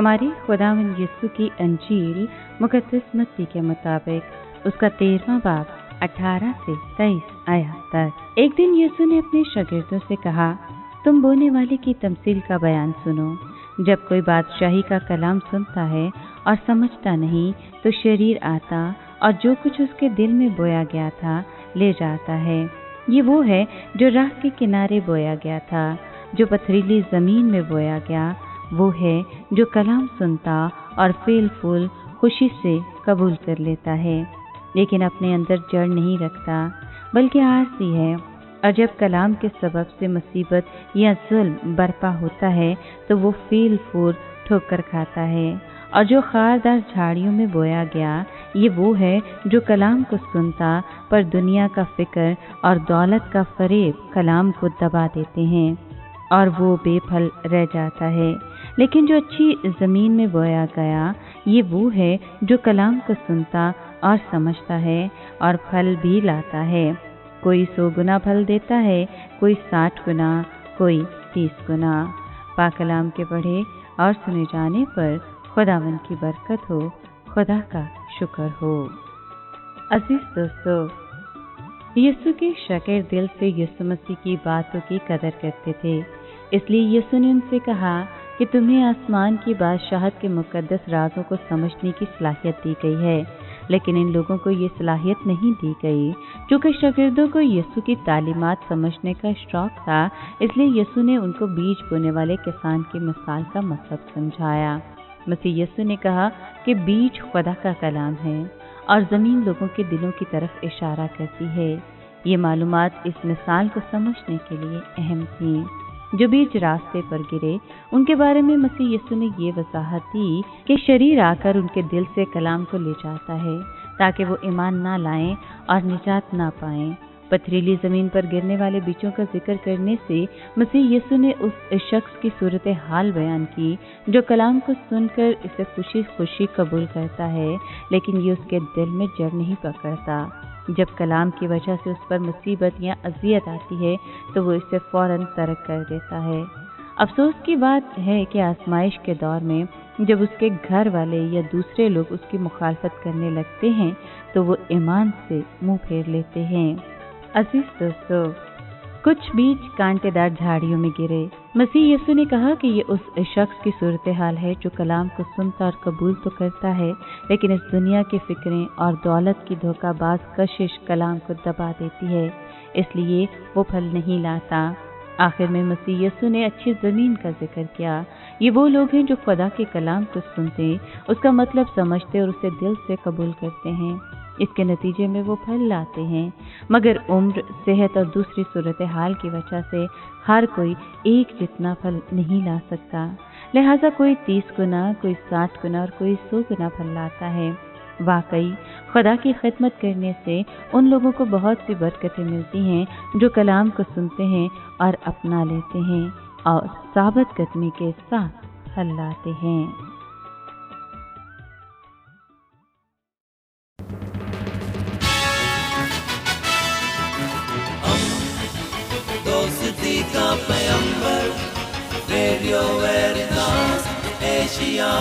हमारी खुदावंद यीशु की अंजील मुकद्दस मत्ती के मुताबिक उसका 13वां बाब 18 से 23 आयत तक। एक दिन यीशु ने अपने शागिर्दों से कहा, तुम बोने वाले की तमसील का बयान सुनो। जब कोई बादशाही का कलाम सुनता है और समझता नहीं तो शरीर आता और जो कुछ उसके दिल में बोया गया था ले जाता है। ये वो है जो राह के किनारे बोया गया था। जो पथरीली जमीन में बोया गया वो है जो कलाम सुनता और फल फूल खुशी से कबूल कर लेता है, लेकिन अपने अंदर जड़ नहीं रखता बल्कि आरसी है। और जब कलाम के सबब से मुसीबत या जुल्म बरपा होता है तो वो फल फूल ठोकर खाता है। और जो खारदार झाड़ियों में बोया गया ये वो है जो कलाम को सुनता पर दुनिया का फिक्र और दौलत का फरेब कलाम को दबा देते हैं और वो बेफल रह जाता है। लेकिन जो अच्छी ज़मीन में बोया गया ये वो है जो कलाम को सुनता और समझता है और फल भी लाता है। कोई 100 गुना फल देता है, कोई 60 गुना, कोई 30 गुना। पाक कलाम के पढ़े और सुने जाने पर खुदावन की बरकत हो, खुदा का शुक्र हो। अजीज दोस्तों, यीशु के शागिर्द दिल से यीशु मसीह की बातों की कदर करते थे, इसलिए यीशु ने उनसे कहा कि तुम्हें आसमान की बादशाहत के मुकद्दस राजों को समझने की सलाहियत दी गई है, लेकिन इन लोगों को ये सलाहियत नहीं दी गई। चूँकि शागिर्दों को यीशु की तालीमात समझने का शौक था, इसलिए यीशु ने उनको बीज बोने वाले किसान की मिसाल का मतलब समझाया। मसीह यीशु ने कहा कि बीज खुदा का कलाम है और ज़मीन लोगों के दिलों की तरफ इशारा करती है। ये मालूमात इस मिसाल को समझने के लिए अहम थी। जो बीज रास्ते पर गिरे उनके बारे में मसीह यीशु ने ये वजाहत दी कि शरीर आकर उनके दिल से कलाम को ले जाता है ताकि वो ईमान ना लाएं और निजात ना पाएं। पथरीली ज़मीन पर गिरने वाले बीजों का जिक्र करने से मसीह यीशु ने उस शख्स की सूरत हाल बयान की जो कलाम को सुनकर इसे खुशी खुशी कबूल करता है, लेकिन ये उसके दिल में जड़ नहीं पकड़ता। जब कलाम की वजह से उस पर मुसीबत या अजियत आती है तो वो इसे फौरन तर्क कर देता है। अफसोस की बात है कि आजमाइश के दौर में जब उसके घर वाले या दूसरे लोग उसकी मुखालफत करने लगते हैं तो वो ईमान से मुंह फेर लेते हैं। अजीज दोस्तों, कुछ बीज कांटेदार झाड़ियों में गिरे। मसीह यीशु ने कहा कि ये उस शख्स की सूरत हाल है जो कलाम को सुनता और कबूल तो करता है, लेकिन इस दुनिया की फिक्रें और दौलत की धोखाबाज कशिश कलाम को दबा देती है, इसलिए वो फल नहीं लाता। आखिर में मसीह यीशु ने अच्छी ज़मीन का जिक्र किया। ये वो लोग हैं जो खुदा के कलाम को सुनते, उसका मतलब समझते और उसे दिल से कबूल करते हैं। इसके नतीजे में वो फल लाते हैं, मगर उम्र, सेहत और दूसरी सूरत हाल की वजह से हर कोई एक जितना फल नहीं ला सकता। लिहाजा कोई 30 गुना, कोई 60 गुना और कोई 100 गुना फल लाता है। वाकई खुदा की खिदमत करने से उन लोगों को बहुत सी बरकतें मिलती हैं जो कलाम को सुनते हैं और अपना लेते हैं और साबित कदमी के साथ फल लाते हैं। दोस्ती का पैगंबर, रेडियो वेरितास एशिया।